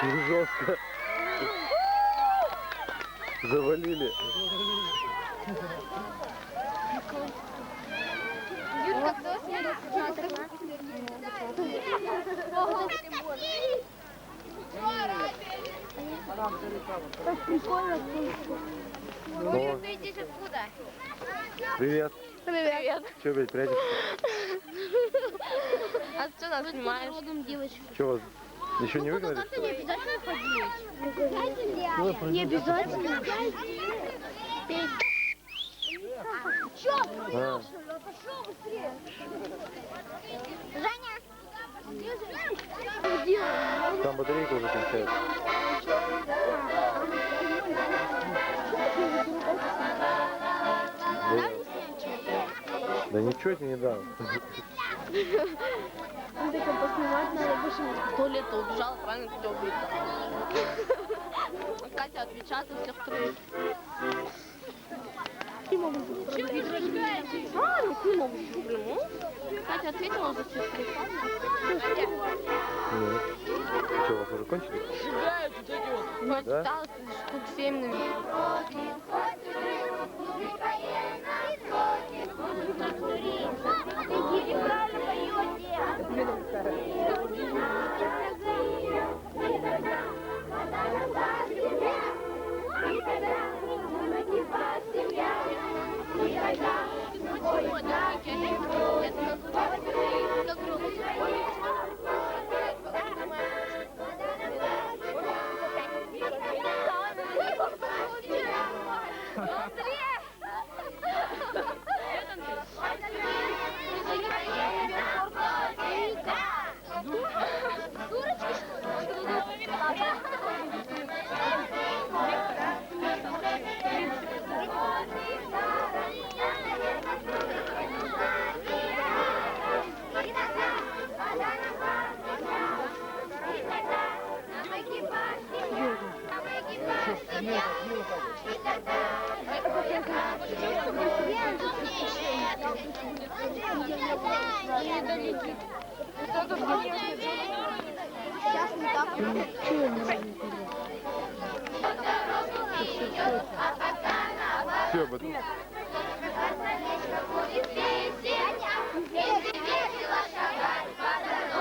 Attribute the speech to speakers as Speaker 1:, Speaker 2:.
Speaker 1: Жестко. Завалили.
Speaker 2: Юрка, кто смотрит? Так прикольно.
Speaker 1: Юр,
Speaker 2: ты идешь откуда?
Speaker 1: привет.
Speaker 3: Привет.
Speaker 1: Че, блядь, прячешься?
Speaker 3: А ты что нас снимаешь?
Speaker 1: Че, вас еще не выгнали?
Speaker 2: Не обязательно ходить. Не обязательно. Чё?
Speaker 1: А,
Speaker 2: Пошел быстрее. Женя!
Speaker 1: там батарейка уже кончается. Да ничего тебе не дам.
Speaker 3: Ну так поснимать надо, больше в туалет убежала, правильно, тебя убить. Катя отвечает за всех троих.
Speaker 2: Чего вы зажигаете?
Speaker 3: А, ну ты могут проблему. Катя ответила за всех троих.
Speaker 1: Нет. Что, у вас уже кончили?
Speaker 3: Сжигают вот эти вот. Ну,
Speaker 1: Да?
Speaker 3: осталось штук 7, наверное.
Speaker 2: Сейчас не так.
Speaker 1: Все, батарейка.